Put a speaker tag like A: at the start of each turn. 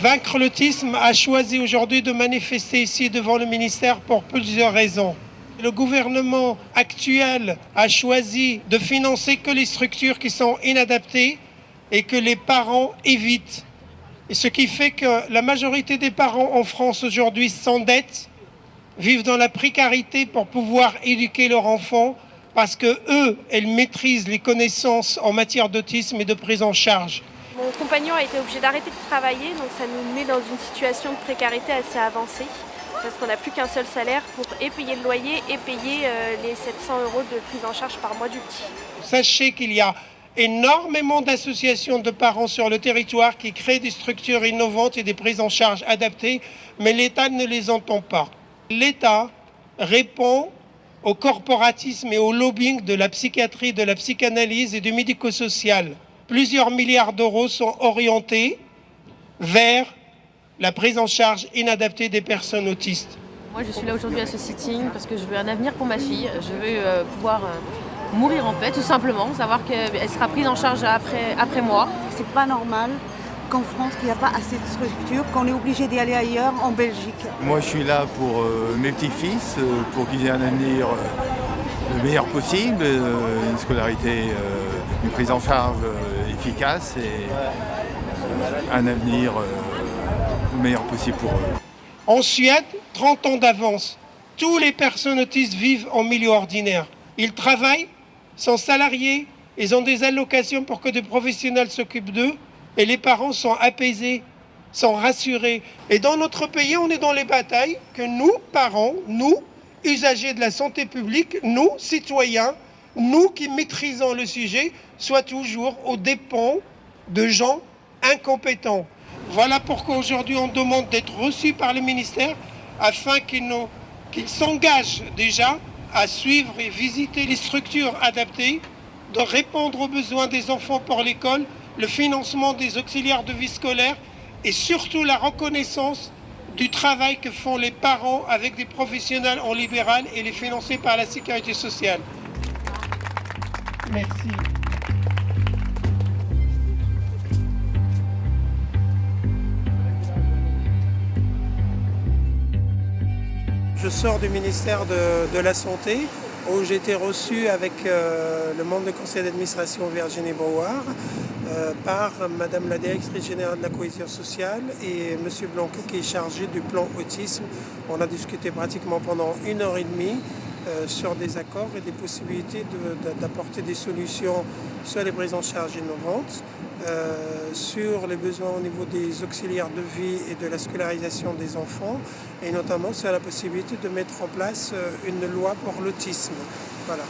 A: Vaincre l'autisme a choisi aujourd'hui de manifester ici devant le ministère pour plusieurs raisons. Le gouvernement actuel a choisi de financer que les structures qui sont inadaptées et que les parents évitent. Et ce qui fait que la majorité des parents en France aujourd'hui s'endettent, vivent dans la précarité pour pouvoir éduquer leur enfant parce qu'elles maîtrisent les connaissances en matière d'autisme et de prise en charge.
B: Mon compagnon a été obligé d'arrêter de travailler, donc ça nous met dans une situation de précarité assez avancée parce qu'on n'a plus qu'un seul salaire pour payer le loyer et payer les 700 € de prise en charge par mois du petit.
A: Sachez qu'il y a énormément d'associations de parents sur le territoire qui créent des structures innovantes et des prises en charge adaptées, mais l'État ne les entend pas. L'État répond au corporatisme et au lobbying de la psychiatrie, de la psychanalyse et du médico-social. Plusieurs milliards d'euros sont orientés vers la prise en charge inadaptée des personnes autistes.
C: Moi, je suis là aujourd'hui à ce sitting parce que je veux un avenir pour ma fille. Je veux pouvoir mourir en paix, tout simplement, savoir qu'elle sera prise en charge après moi.
D: C'est pas normal qu'en France, il n'y a pas assez de structures, qu'on est obligé d'y aller ailleurs, en Belgique.
E: Moi, je suis là pour mes petits-fils, pour qu'ils aient un avenir le meilleur possible, une scolarité, une prise en charge efficace et un avenir le meilleur possible pour eux.
A: En Suède, 30 ans d'avance, toutes les personnes autistes vivent en milieu ordinaire. Ils travaillent, sont salariés, ils ont des allocations pour que des professionnels s'occupent d'eux et les parents sont apaisés, sont rassurés. Et dans notre pays, on est dans les batailles que nous, parents, nous, usagers de la santé publique, nous, citoyens, nous qui maîtrisons le sujet, soient toujours aux dépens de gens incompétents. Voilà pourquoi aujourd'hui on demande d'être reçus par le ministère afin qu'ils s'engagent déjà à suivre et visiter les structures adaptées, de répondre aux besoins des enfants pour l'école, le financement des auxiliaires de vie scolaire et surtout la reconnaissance du travail que font les parents avec des professionnels en libéral et les financés par la sécurité sociale. Merci. Je sors du ministère de la Santé où j'ai été reçu avec le membre du conseil d'administration Virginie Brouard par Madame la directrice générale de la cohésion sociale et Monsieur Blanquet qui est chargé du plan autisme. On a discuté pratiquement pendant 1h30 sur des accords et des possibilités d'apporter des solutions sur les prises en charge innovantes, sur les besoins au niveau des auxiliaires de vie et de la scolarisation des enfants, et notamment sur la possibilité de mettre en place une loi pour l'autisme. Voilà.